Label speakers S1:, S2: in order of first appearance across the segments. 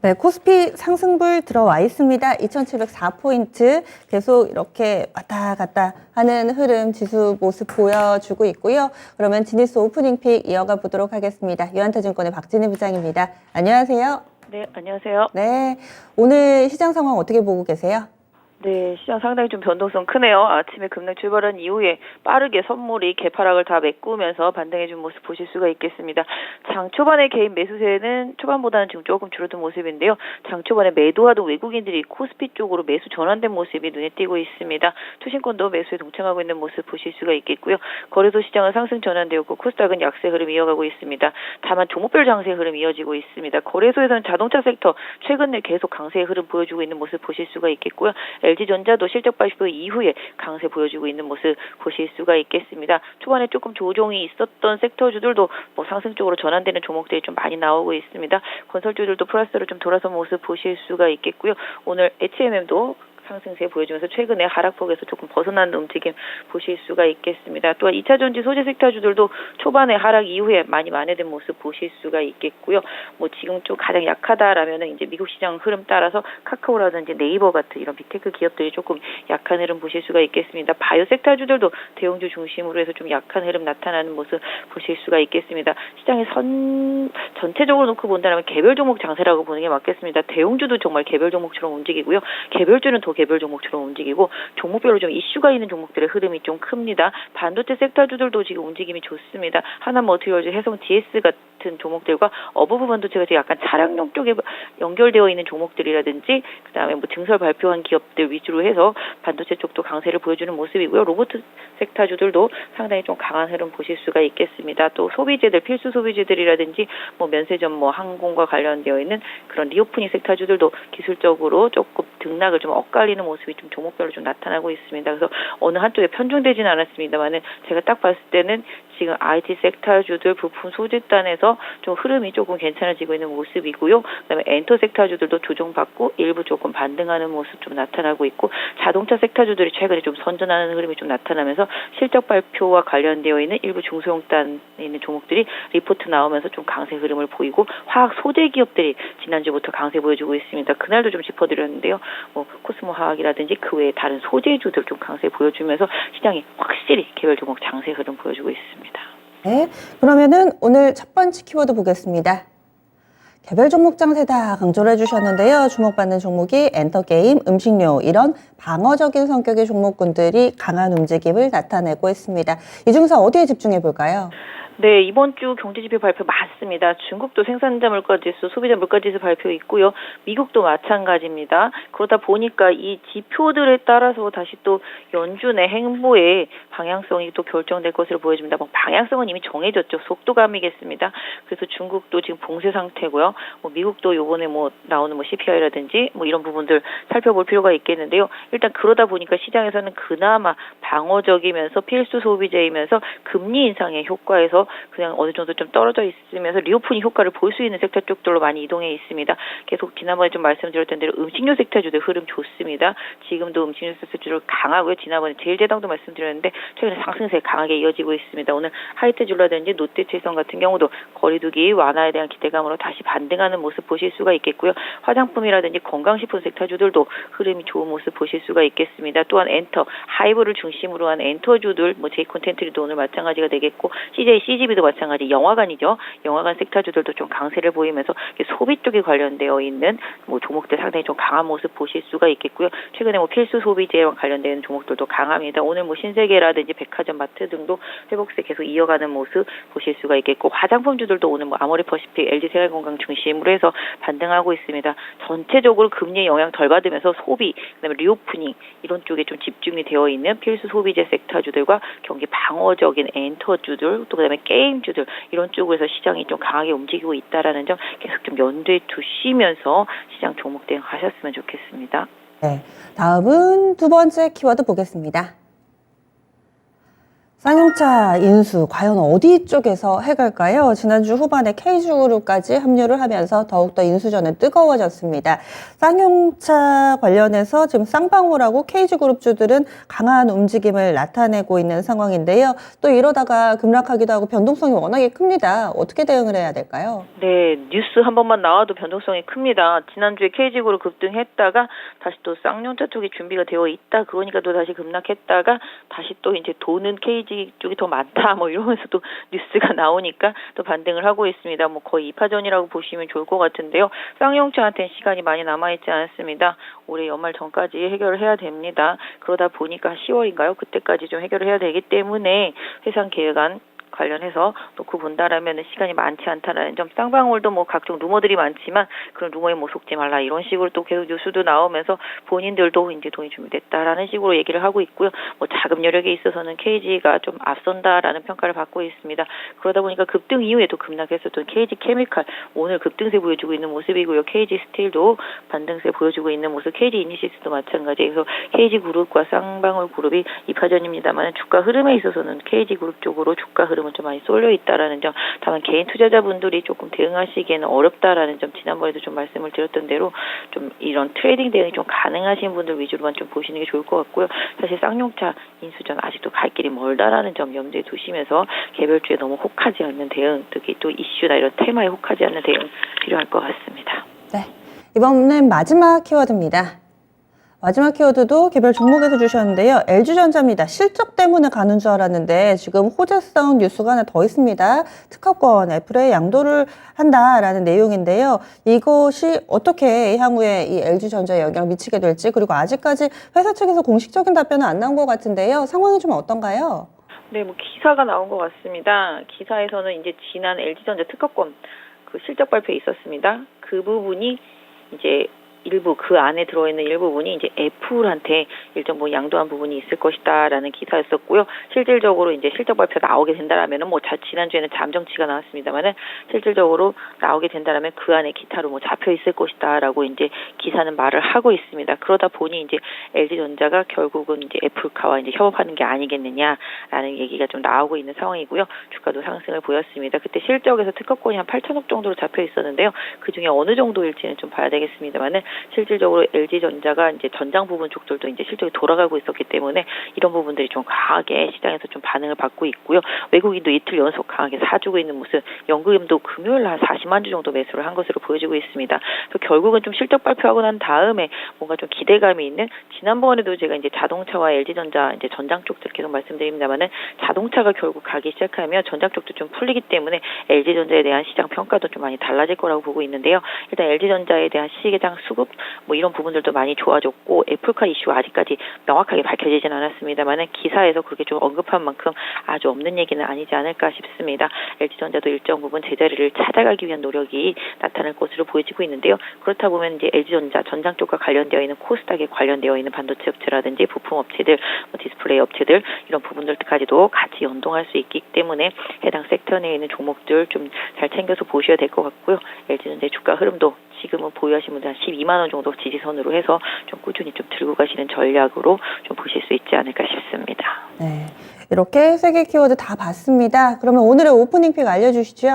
S1: 네, 코스피 상승불 들어와 있습니다. 2,704포인트 계속 이렇게 왔다 갔다 하는 흐름 지수 모습 보여주고 있고요. 그러면 지니스 오프닝 픽 이어가 보도록 하겠습니다. 유한타증권의 박진희 부장입니다. 안녕하세요.
S2: 네, 안녕하세요.
S1: 네, 오늘 시장 상황 어떻게 보고 계세요?
S2: 네, 시장 상당히 좀 변동성 크네요. 아침에 급락 출발한 이후에 빠르게 선물이 개파락을 다 메꾸면서 반등해준 모습 보실 수가 있겠습니다. 장 초반에 개인 매수세는 초반보다는 지금 조금 줄어든 모습인데요. 장 초반에 매도하던 외국인들이 코스피 쪽으로 매수 전환된 모습이 눈에 띄고 있습니다. 투신권도 매수에 동참하고 있는 모습 보실 수가 있겠고요. 거래소 시장은 상승 전환되었고 코스닥은 약세 흐름 이어가고 있습니다. 다만 종목별 장세 흐름 이어지고 있습니다. 거래소에서는 자동차 섹터 최근에 계속 강세의 흐름 보여주고 있는 모습 보실 수가 있겠고요. LG전자도 실적 발표 이후에 강세 보여주고 있는 모습 보실 수가 있겠습니다. 초반에 조금 조정이 있었던 섹터주들도 상승적으로 전환되는 종목들이 좀 많이 나오고 있습니다. 건설주들도 플러스로 좀 돌아선 모습 보실 수가 있겠고요. 오늘 HMM도 상승세 보여주면서 최근에 하락폭에서 조금 벗어나는 움직임 보실 수가 있겠습니다. 또한 2차전지 소재 섹터주들도 초반에 하락 이후에 많이 만회된 모습 보실 수가 있겠고요. 지금 좀 가장 약하다라면은 이제 미국 시장 흐름 따라서 카카오라든지 네이버 같은 이런 빅테크 기업들이 조금 약한 흐름 보실 수가 있겠습니다. 바이오 섹터주들도 대형주 중심으로 해서 좀 약한 흐름 나타나는 모습 보실 수가 있겠습니다. 시장의 전체적으로 놓고 본다면 개별 종목 장세라고 보는 게 맞겠습니다. 대형주도 정말 개별 종목처럼 움직이고요. 개별주는 더 개별 종목처럼 움직이고 종목별로 좀 이슈가 있는 종목들의 흐름이 좀 큽니다. 반도체 섹터주들도 지금 움직임이 좋습니다. 하나머티리얼즈, 해성 GS 같은 종목들과 어부부 반도체가 약간 자량용 쪽에 연결되어 있는 종목들이라든지 그다음에 증설 발표한 기업들 위주로 해서 반도체 쪽도 강세를 보여주는 모습이고요. 로봇 섹터주들도 상당히 좀 강한 흐름 보실 수가 있겠습니다. 또 소비재들, 필수 소비재들이라든지 면세점, 항공과 관련되어 있는 그런 리오프닝 섹터주들도 기술적으로 조금 등락을 좀 엇갈리는 모습이 좀 종목별로 좀 나타나고 있습니다. 그래서 어느 한쪽에 편중되지는 않았습니다만은 제가 딱 봤을 때는 지금 IT 섹터주들 부품 소재단에서 좀 흐름이 조금 괜찮아지고 있는 모습이고요. 그다음에 엔터 섹터주들도 조정받고 일부 조금 반등하는 모습 좀 나타나고 있고 자동차 섹터주들이 최근에 좀 선전하는 흐름이 좀 나타나면서 실적 발표와 관련되어 있는 일부 중소형단에 있는 종목들이 리포트 나오면서 좀 강세 흐름을 보이고 화학 소재 기업들이 지난주부터 강세 보여주고 있습니다. 그날도 좀 짚어드렸는데요. 코스모 화학이라든지 그 외에 다른 소재주들 좀 강세 보여주면서 시장이 확실히 개별 종목 장세 흐름 보여주고 있습니다.
S1: 네, 그러면은 오늘 첫 번째 키워드 보겠습니다. 개별 종목 장세다 강조를 해주셨는데요. 주목받는 종목이 엔터게임, 음식료 이런 방어적인 성격의 종목군들이 강한 움직임을 나타내고 있습니다. 이 중에서 어디에 집중해 볼까요?
S2: 네, 이번 주 경제지표 발표 맞습니다. 중국도 생산자 물가지수, 소비자 물가지수 발표 있고요. 미국도 마찬가지입니다. 그러다 보니까 이 지표들에 따라서 다시 또 연준의 행보의 방향성이 또 결정될 것으로 보여집니다. 방향성은 이미 정해졌죠. 속도감이겠습니다. 그래서 중국도 지금 봉쇄 상태고요. 미국도 요번에 나오는 CPI라든지 이런 부분들 살펴볼 필요가 있겠는데요. 일단 그러다 보니까 시장에서는 그나마 방어적이면서 필수 소비재이면서 금리 인상의 효과에서 그냥 어느 정도 좀 떨어져 있으면서 리오프닝 효과를 볼 수 있는 섹터 쪽들로 많이 이동해 있습니다. 계속 지난번에 좀 말씀드렸던 대로 음식료 섹터주들 흐름 좋습니다. 지금도 음식료 섹터주들 강하고요. 지난번에 제일제당도 말씀드렸는데 최근에 상승세 강하게 이어지고 있습니다. 오늘 하이트줄라든지 롯데칠성 같은 경우도 거리두기 완화에 대한 기대감으로 다시 반등하는 모습 보실 수가 있겠고요. 화장품이라든지 건강식품 섹터주들도 흐름이 좋은 모습 보실 수가 있겠습니다. 또한 엔터, 하이브를 중심으로 한 엔터주들, 제이콘텐트리도 오늘 마찬가지가 되겠고 CGV도 마찬가지 영화관이죠. 영화관 섹터주들도 좀 강세를 보이면서 소비 쪽에 관련되어 있는 종목들 상당히 좀 강한 모습 보실 수가 있겠고요. 최근에 필수 소비재와 관련된 종목들도 강합니다. 오늘 신세계라든지 백화점, 마트 등도 회복세 계속 이어가는 모습 보실 수가 있겠고 화장품주들도 오늘 아모레퍼시픽, LG생활건강 중심으로 해서 반등하고 있습니다. 전체적으로 금리의 영향 덜 받으면서 소비, 그다음에 리오프닝 이런 쪽에 좀 집중이 되어 있는 필수 소비재 섹터주들과 경기 방어적인 엔터주들 또 그다음에 게임주들 이런 쪽에서 시장이 좀 강하게 움직이고 있다라는 점 계속 좀 염두에 두시면서 시장 종목 대응하셨으면 좋겠습니다.
S1: 네, 다음은 두 번째 키워드 보겠습니다. 쌍용차 인수 과연 어디 쪽에서 해갈까요? 지난주 후반에 KG그룹까지 합류를 하면서 더욱더 인수전은 뜨거워졌습니다. 쌍용차 관련해서 지금 쌍방울하고 KG그룹주들은 강한 움직임을 나타내고 있는 상황인데요. 또 이러다가 급락하기도 하고 변동성이 워낙에 큽니다. 어떻게 대응을 해야 될까요?
S2: 네, 뉴스 한 번만 나와도 변동성이 큽니다. 지난주에 KG그룹 급등했다가 다시 또 쌍용차 쪽이 준비가 되어 있다. 그러니까 또 다시 급락했다가 다시 또 이제 도는 KG 쪽이 더 많다. 뭐 이러면서 또 뉴스가 나오니까 또 반등을 하고 있습니다. 뭐 거의 2파전이라고 보시면 좋을 것 같은데요. 쌍용차한테는 시간이 많이 남아있지 않습니다. 올해 연말 전까지 해결을 해야 됩니다. 그러다 보니까 10월인가요? 그때까지 좀 해결을 해야 되기 때문에 회상 계획안 관련해서 놓고 본다라면 시간이 많지 않다라는 점. 쌍방울도 뭐 각종 루머들이 많지만 그런 루머에 뭐 속지 말라 이런 식으로 또 계속 뉴스도 나오면서 본인들도 이제 돈이 준비됐다라는 식으로 얘기를 하고 있고요. 뭐 자금 여력에 있어서는 KG가 좀 앞선다라는 평가를 받고 있습니다. 그러다 보니까 급등 이후에도 급락했었던 KG 케미칼 오늘 급등세 보여주고 있는 모습이고요. KG 스틸도 반등세 보여주고 있는 모습. KG 이니시스도 마찬가지. 그래서 KG 그룹과 쌍방울 그룹이 2파전입니다만 주가 흐름에 있어서는 KG 그룹 쪽으로 주가 흐름은 좀 많이 쏠려 있다라는 점. 다만 개인 투자자분들이 조금 대응하시기에는 어렵다라는 점. 지난번에도 좀 말씀을 드렸던 대로 좀 이런 트레이딩 대응이 좀 가능하신 분들 위주로만 좀 보시는 게 좋을 것 같고요. 사실 쌍용차 인수전 아직도 갈 길이 멀다라는 점 염두에 두시면서 개별주에 너무 혹하지 않는 대응, 특히 또 이슈나 이런 테마에 혹하지 않는 대응 필요할 것 같습니다.
S1: 네, 이번엔 마지막 키워드입니다. 마지막 키워드도 개별 종목에서 주셨는데요. LG전자입니다. 실적 때문에 가는 줄 알았는데 지금 호재성 뉴스가 하나 더 있습니다. 특허권 애플에 양도를 한다라는 내용인데요. 이것이 어떻게 향후에 이 LG전자에 영향을 미치게 될지, 그리고 아직까지 회사 측에서 공식적인 답변은 안 나온 것 같은데요. 상황이 좀 어떤가요?
S2: 네, 뭐 기사가 나온 것 같습니다. 기사에서는 이제 지난 LG전자 특허권 그 실적 발표에 있었습니다. 그 부분이 이제 일부 그 안에 들어있는 일부분이 이제 애플한테 일정 뭐 양도한 부분이 있을 것이다라는 기사였었고요. 실질적으로 이제 실적 발표 나오게 된다라면은 뭐 지난주에는 잠정치가 나왔습니다만은 실질적으로 나오게 된다라면 그 안에 기타로 뭐 잡혀 있을 것이다라고 이제 기사는 말을 하고 있습니다. 그러다 보니 이제 LG전자가 결국은 이제 애플카와 이제 협업하는 게 아니겠느냐라는 얘기가 좀 나오고 있는 상황이고요. 주가도 상승을 보였습니다. 그때 실적에서 특허권이 한 8천억 정도로 잡혀 있었는데요. 그 중에 어느 정도일지는 좀 봐야 되겠습니다만은 실질적으로 LG전자가 이제 전장 부분 쪽들도 이제 실적이 돌아가고 있었기 때문에 이런 부분들이 좀 강하게 시장에서 좀 반응을 받고 있고요. 외국인도 이틀 연속 강하게 사주고 있는 모습, 연금도 금요일 한 40만 주 정도 매수를 한 것으로 보여지고 있습니다. 그래서 결국은 좀 실적 발표하고 난 다음에 뭔가 좀 기대감이 있는, 지난번에도 제가 이제 자동차와 LG전자 이제 전장 쪽들 계속 말씀드립니다만은 자동차가 결국 가기 시작하면 전장 쪽도 좀 풀리기 때문에 LG전자에 대한 시장 평가도 좀 많이 달라질 거라고 보고 있는데요. 일단 LG전자에 대한 시계장 수급 뭐 이런 부분들도 많이 좋아졌고 애플카 이슈가 아직까지 명확하게 밝혀지진 않았습니다만은 기사에서 그렇게 좀 언급한 만큼 아주 없는 얘기는 아니지 않을까 싶습니다. LG전자도 일정 부분 제자리를 찾아가기 위한 노력이 나타날 것으로 보여지고 있는데요. 그렇다 보면 이제 LG전자 전장 쪽과 관련되어 있는 코스닥에 관련되어 있는 반도체 업체라든지 부품 업체들, 뭐 디스플레이 업체들 이런 부분들까지도 같이 연동할 수 있기 때문에 해당 섹터 내에 있는 종목들 좀 잘 챙겨서 보셔야 될 것 같고요. LG전자의 주가 흐름도 지금은 보유하신 분들 한 12만 원 정도 지지선으로 해서 좀 꾸준히 좀 들고 가시는 전략으로 좀 보실 수 있지 않을까 싶습니다.
S1: 네, 이렇게 세 개 키워드 다 봤습니다. 그러면 오늘의 오프닝 픽 알려주시죠.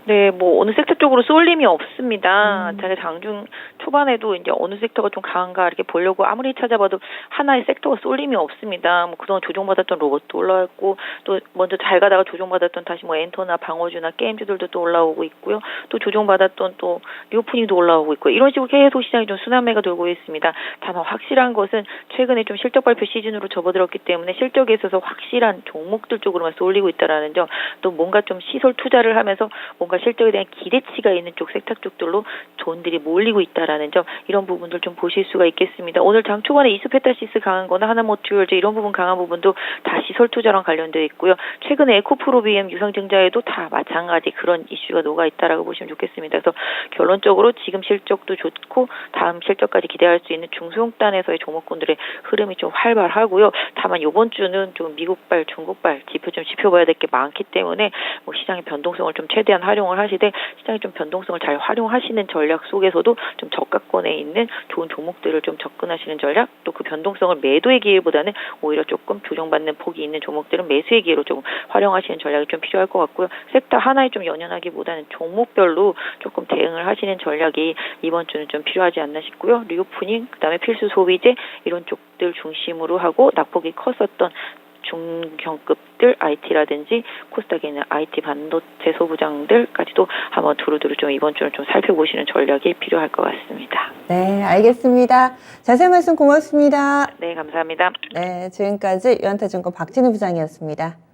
S2: 네, 뭐 어느 섹터 쪽으로 쏠림이 없습니다. 제가 장중 초반에도 이제 어느 섹터가 좀 강한가 이렇게 보려고 아무리 찾아봐도 하나의 섹터가 쏠림이 없습니다. 뭐 그동안 조정받았던 로봇도 올라왔고, 또 먼저 잘 가다가 조정받았던 다시 뭐 엔터나 방어주나 게임주들도 또 올라오고 있고요. 또 조정받았던 또 리오프닝도 올라오고 있고, 이런 식으로 계속 시장이 좀 순환매가 돌고 있습니다. 다만 확실한 것은 최근에 좀 실적 발표 시즌으로 접어들었기 때문에 실적에 있어서 확실한 종목들 쪽으로만 쏠리고 있다라는 점, 또 뭔가 좀 시설 투자를 하면서 뭔가 실적에 대한 기대치가 있는 쪽 섹터 쪽들로 돈들이 몰리고 있다라는 점, 이런 부분들 좀 보실 수가 있겠습니다. 오늘 장 초반에 이스페타시스 강한 거나 하나모티올즈 이런 부분 강한 부분도 다 시설 투자랑 관련되어 있고요. 최근에 에코프로비엠 유상증자에도 다 마찬가지 그런 이슈가 녹아 있다라고 보시면 좋겠습니다. 그래서 결론적으로 지금 실적도 좋고 다음 실적까지 기대할 수 있는 중소형단에서의 종목군들의 흐름이 좀 활발하고요. 다만 이번 주는 좀 미국 미국발, 중국발 좀 지켜봐야 될 게 많기 때문에 뭐 시장의 변동성을 좀 최대한 활용을 하시되 시장이 좀 변동성을 잘 활용하시는 전략 속에서도 좀 저가권에 있는 좋은 종목들을 좀 접근하시는 전략, 또 그 변동성을 매도의 기회보다는 오히려 조금 조정받는 폭이 있는 종목들은 매수의 기회로 조금 활용하시는 전략이 좀 필요할 것 같고요. 섹터 하나에 좀 연연하기보다는 종목별로 조금 대응을 하시는 전략이 이번 주는 좀 필요하지 않나 싶고요. 리오프닝, 그다음에 필수 소비재 이런 쪽들 중심으로 하고 낙폭이 컸었던 중형급들 IT라든지 코스닥에 있는 IT 반도체 소부장들까지도 한번 두루두루 좀 이번 주는 좀 살펴보시는 전략이 필요할 것 같습니다.
S1: 네, 알겠습니다. 자세한 말씀 고맙습니다.
S2: 네, 감사합니다.
S1: 네, 지금까지 유한타증권 박진우 부장이었습니다.